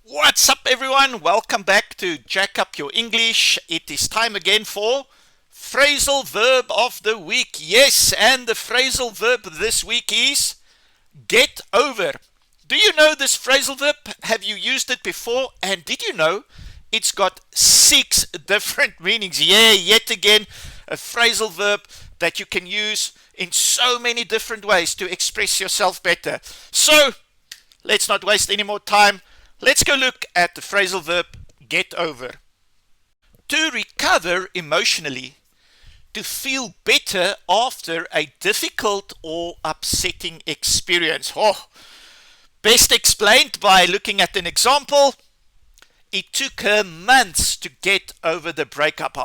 What's up, everyone? Welcome back to Jack Up Your English. It is time again for phrasal verb of the week. Yes, and the phrasal verb this week is get over. Do you know this phrasal verb? Have you used it before? And did you know it's got 6 different meanings? Yeah, yet again, a phrasal verb that you can use in so many different ways to express yourself better. So, let's not waste any more time. Let's go look at the phrasal verb get over. To recover emotionally, to feel better after a difficult or upsetting experience. Best explained by looking at an example. It took her months to get over the breakup.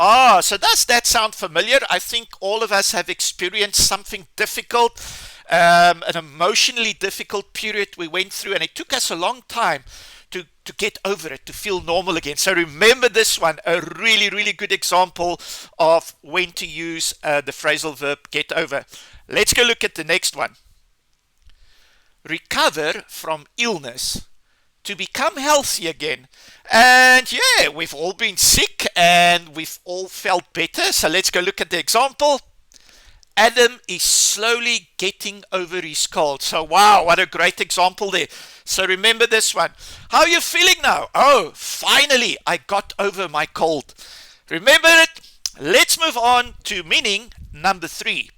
So does that sound familiar? I think all of us have experienced something difficult, an emotionally difficult period we went through, and it took us a long time to get over it, to feel normal again. So remember this one, a really good example of when to use the phrasal verb get over. Let's go look at the next one. Recover from illness, to become healthy again. And yeah, we've all been sick and we've all felt better. So let's go look at the example. Adam is slowly getting over his cold. So wow, what a great example there. So remember this one. How are you feeling now? Oh, finally, I got over my cold. Remember it? Let's move on to meaning number 3.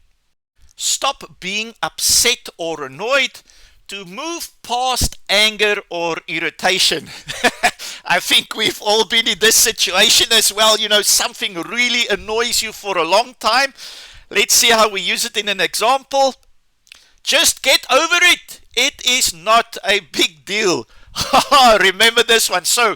Stop being upset or annoyed, to move past anger or irritation. I think we've all been in this situation as well. You know, something really annoys you for a long time. Let's see how we use it in an example. Just get over it. It is not a big deal. Remember this one. So,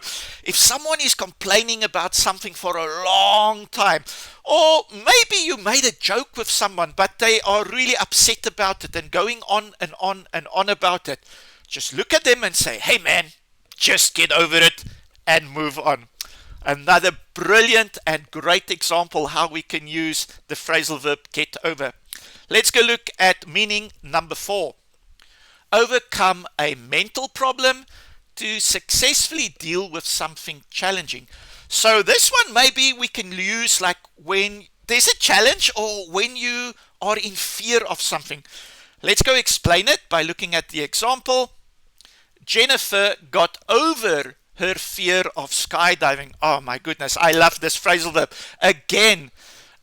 if someone is complaining about something for a long time, or maybe you made a joke with someone, but they are really upset about it and going on and on and on about it, just look at them and say, hey man, just get over it and move on. Another brilliant and great example how we can use the phrasal verb get over. Let's go look at meaning number 4. Overcome a mental problem, to successfully deal with something challenging. So this one maybe we can use like when there's a challenge or when you are in fear of something. Let's go explain it by looking at the example. Jennifer got over her fear of skydiving. Oh my goodness, I love this phrasal verb. Again,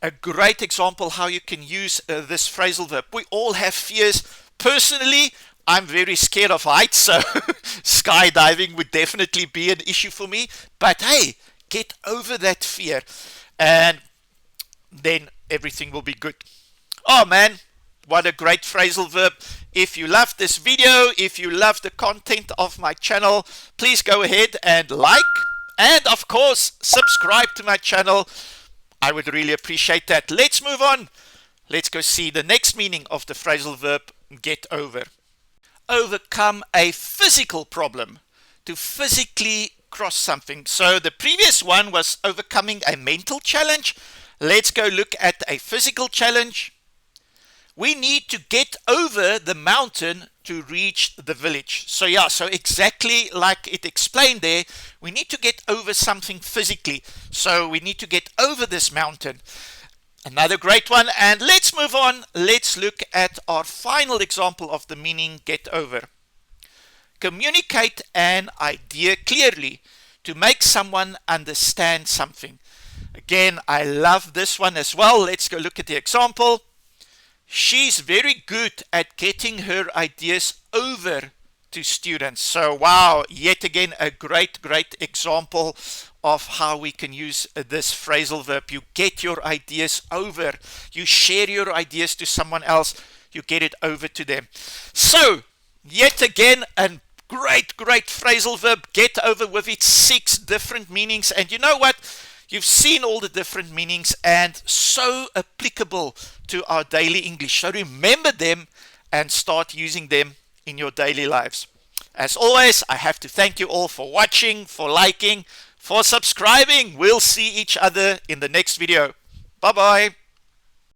a great example how you can use this phrasal verb. We all have fears. Personally, I'm very scared of heights, so skydiving would definitely be an issue for me. But hey, get over that fear and then everything will be good. Oh man, what a great phrasal verb. If you love this video, if you love the content of my channel, please go ahead and like and of course subscribe to my channel. I would really appreciate that. Let's move on. Let's go see the next meaning of the phrasal verb get over. Overcome a physical problem, to physically cross something. So the previous one was overcoming a mental challenge. Let's go look at a physical challenge. We need to get over the mountain to reach the village. So yeah, so exactly like it explained there, we need to get over something physically. So we need to get over this mountain. Another great one. And let's move on. Let's look at our final example of the meaning get over. Communicate an idea clearly, to make someone understand something. Again, I love this one as well. Let's go look at the example. She's very good at getting her ideas over to students. So wow, yet again a great example of how we can use this phrasal verb. You get your ideas over. You share your ideas to someone else. You get it over to them. So yet again a great phrasal verb, get over, with its 6 different meanings. And you know what? You've seen all the different meanings and so applicable to our daily English. So remember them and start using them in your daily lives. As always, I have to thank you all for watching, for liking, for subscribing. We'll see each other in the next video. Bye-bye.